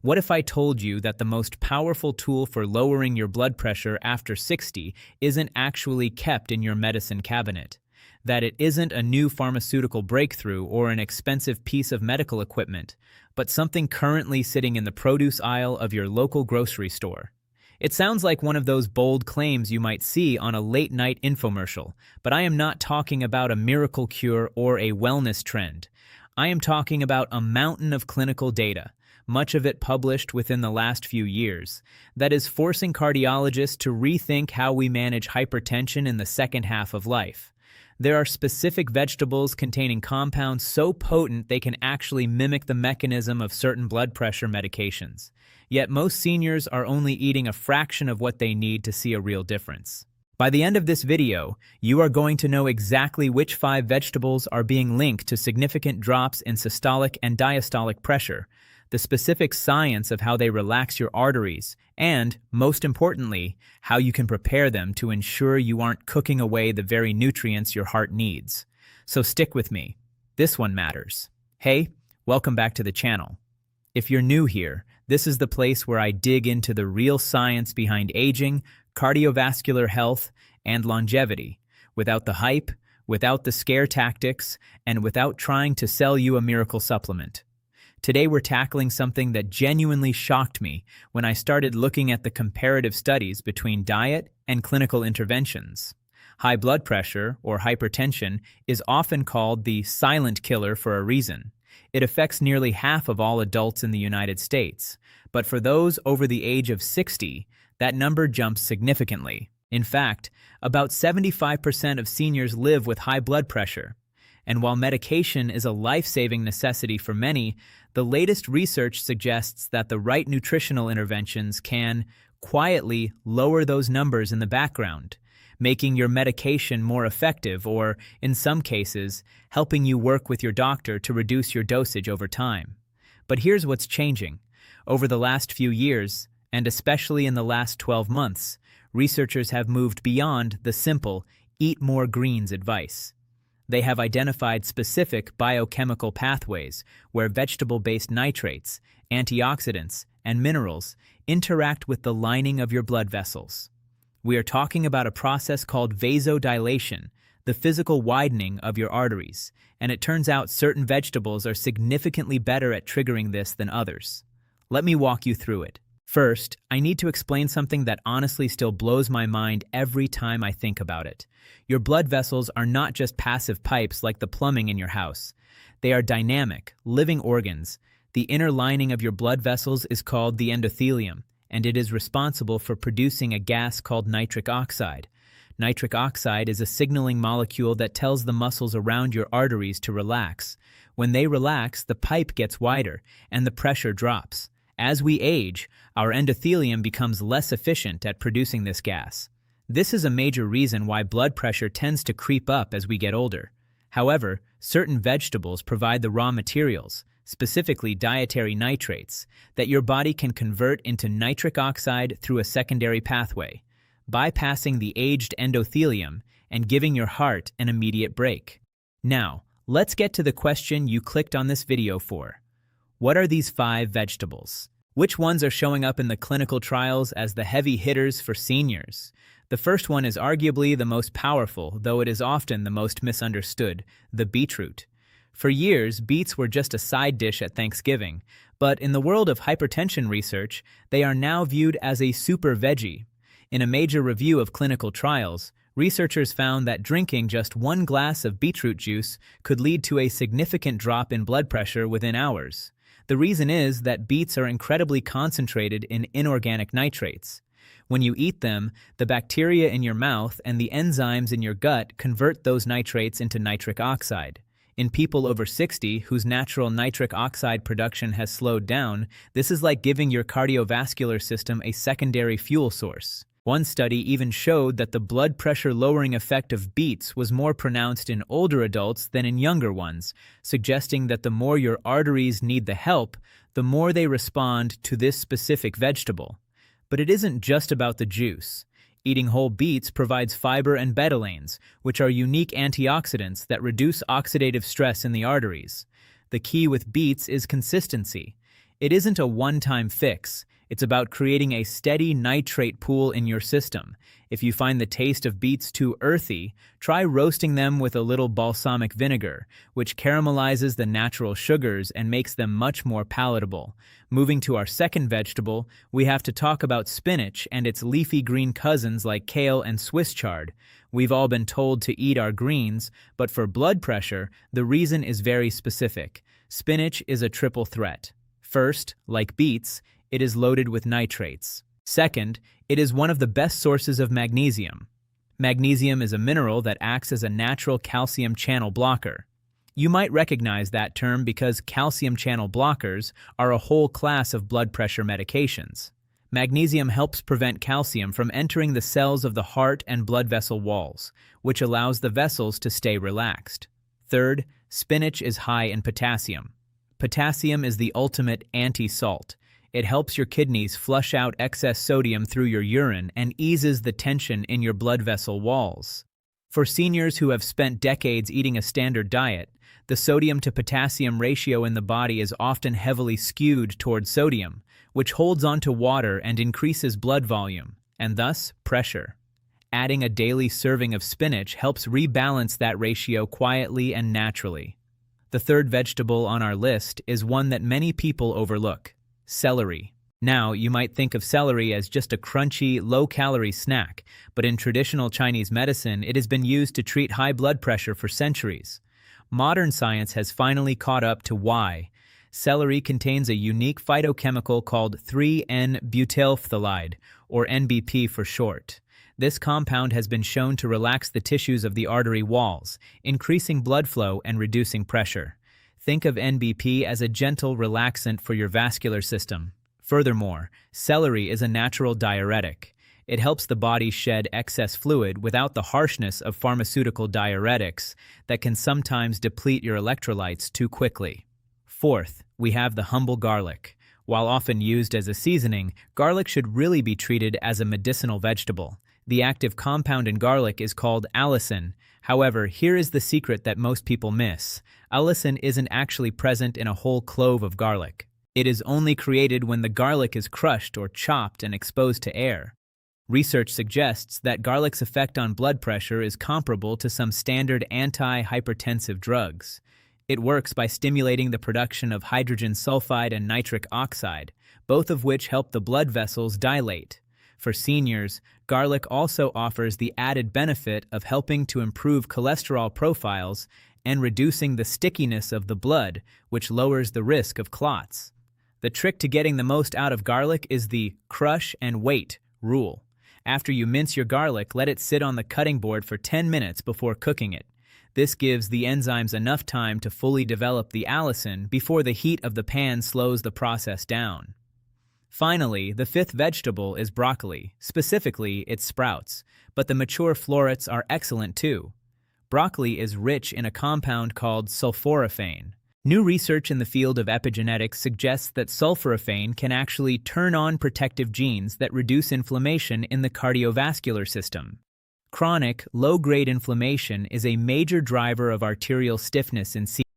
What if I told you that the most powerful tool for lowering your blood pressure after 60 isn't actually kept in your medicine cabinet? That it isn't a new pharmaceutical breakthrough or an expensive piece of medical equipment, but something currently sitting in the produce aisle of your local grocery store? It sounds like one of those bold claims you might see on a late-night infomercial, but I am not talking about a miracle cure or a wellness trend. I am talking about a mountain of clinical data, much of it published within the last few years, that is forcing cardiologists to rethink how we manage hypertension in the second half of life. There are specific vegetables containing compounds so potent they can actually mimic the mechanism of certain blood pressure medications. Yet most seniors are only eating a fraction of what they need to see a real difference. By the end of this video, you are going to know exactly which 5 vegetables are being linked to significant drops in systolic and diastolic pressure, the specific science of how they relax your arteries, and, most importantly, how you can prepare them to ensure you aren't cooking away the very nutrients your heart needs. So stick with me. This one matters. Hey, welcome back to the channel. If you're new here, this is the place where I dig into the real science behind aging, cardiovascular health, and longevity, without the hype, without the scare tactics, and without trying to sell you a miracle supplement. Today we're tackling something that genuinely shocked me when I started looking at the comparative studies between diet and clinical interventions. High blood pressure, or hypertension, is often called the silent killer for a reason. It affects nearly half of all adults in the United States, but for those over the age of 60, that number jumps significantly. In fact, about 75% of seniors live with high blood pressure. And while medication is a life-saving necessity for many, the latest research suggests that the right nutritional interventions can, quietly, lower those numbers in the background, making your medication more effective or, in some cases, helping you work with your doctor to reduce your dosage over time. But here's what's changing. Over the last few years, and especially in the last 12 months, researchers have moved beyond the simple, eat more greens advice. They have identified specific biochemical pathways where vegetable-based nitrates, antioxidants, and minerals interact with the lining of your blood vessels. We are talking about a process called vasodilation, the physical widening of your arteries, and it turns out certain vegetables are significantly better at triggering this than others. Let me walk you through it. First, I need to explain something that honestly still blows my mind every time I think about it. Your blood vessels are not just passive pipes like the plumbing in your house. They are dynamic, living organs. The inner lining of your blood vessels is called the endothelium, and it is responsible for producing a gas called nitric oxide. Nitric oxide is a signaling molecule that tells the muscles around your arteries to relax. When they relax, the pipe gets wider, and the pressure drops. As we age, our endothelium becomes less efficient at producing this gas. This is a major reason why blood pressure tends to creep up as we get older. However, certain vegetables provide the raw materials, specifically dietary nitrates, that your body can convert into nitric oxide through a secondary pathway, bypassing the aged endothelium and giving your heart an immediate break. Now, let's get to the question you clicked on this video for. What are these 5 vegetables? Which ones are showing up in the clinical trials as the heavy hitters for seniors? The first one is arguably the most powerful, though it is often the most misunderstood, the beetroot. For years, beets were just a side dish at Thanksgiving, but in the world of hypertension research, they are now viewed as a super veggie. In a major review of clinical trials, researchers found that drinking just 1 glass of beetroot juice could lead to a significant drop in blood pressure within hours. The reason is that beets are incredibly concentrated in inorganic nitrates. When you eat them, the bacteria in your mouth and the enzymes in your gut convert those nitrates into nitric oxide. In people over 60 whose natural nitric oxide production has slowed down, this is like giving your cardiovascular system a secondary fuel source. One study even showed that the blood pressure lowering effect of beets was more pronounced in older adults than in younger ones, suggesting that the more your arteries need the help, the more they respond to this specific vegetable. But it isn't just about the juice. Eating whole beets provides fiber and betalains, which are unique antioxidants that reduce oxidative stress in the arteries. The key with beets is consistency. It isn't a one-time fix. It's about creating a steady nitrate pool in your system. If you find the taste of beets too earthy, try roasting them with a little balsamic vinegar, which caramelizes the natural sugars and makes them much more palatable. Moving to our second vegetable, we have to talk about spinach and its leafy green cousins like kale and Swiss chard. We've all been told to eat our greens, but for blood pressure, the reason is very specific. Spinach is a triple threat. First, like beets, it is loaded with nitrates. Second, it is one of the best sources of magnesium. Magnesium is a mineral that acts as a natural calcium channel blocker. You might recognize that term because calcium channel blockers are a whole class of blood pressure medications. Magnesium helps prevent calcium from entering the cells of the heart and blood vessel walls, which allows the vessels to stay relaxed. Third, spinach is high in potassium. Potassium is the ultimate anti-salt. It helps your kidneys flush out excess sodium through your urine and eases the tension in your blood vessel walls. For seniors who have spent decades eating a standard diet, the sodium to potassium ratio in the body is often heavily skewed toward sodium, which holds onto water and increases blood volume, and thus pressure. Adding a daily serving of spinach helps rebalance that ratio quietly and naturally. The third vegetable on our list is one that many people overlook: celery. Now, you might think of celery as just a crunchy, low-calorie snack, but in traditional Chinese medicine, it has been used to treat high blood pressure for centuries. Modern science has finally caught up to why. Celery contains a unique phytochemical called 3N-butylphthalide, or NBP for short. This compound has been shown to relax the tissues of the artery walls, increasing blood flow and reducing pressure. Think of NBP as a gentle relaxant for your vascular system. Furthermore, celery is a natural diuretic. It helps the body shed excess fluid without the harshness of pharmaceutical diuretics that can sometimes deplete your electrolytes too quickly. Fourth, we have the humble garlic. While often used as a seasoning, garlic should really be treated as a medicinal vegetable. The active compound in garlic is called allicin. However, here is the secret that most people miss. Allicin isn't actually present in a whole clove of garlic. It is only created when the garlic is crushed or chopped and exposed to air. Research suggests that garlic's effect on blood pressure is comparable to some standard anti-hypertensive drugs. It works by stimulating the production of hydrogen sulfide and nitric oxide, both of which help the blood vessels dilate. For seniors, garlic also offers the added benefit of helping to improve cholesterol profiles and reducing the stickiness of the blood, which lowers the risk of clots. The trick to getting the most out of garlic is the crush and wait rule. After you mince your garlic, let it sit on the cutting board for 10 minutes before cooking it. This gives the enzymes enough time to fully develop the allicin before the heat of the pan slows the process down. Finally, the fifth vegetable is broccoli. Specifically, its sprouts, but the mature florets are excellent too. Broccoli is rich in a compound called sulforaphane. New research in the field of epigenetics suggests that sulforaphane can actually turn on protective genes that reduce inflammation in the cardiovascular system. Chronic, low-grade inflammation is a major driver of arterial stiffness in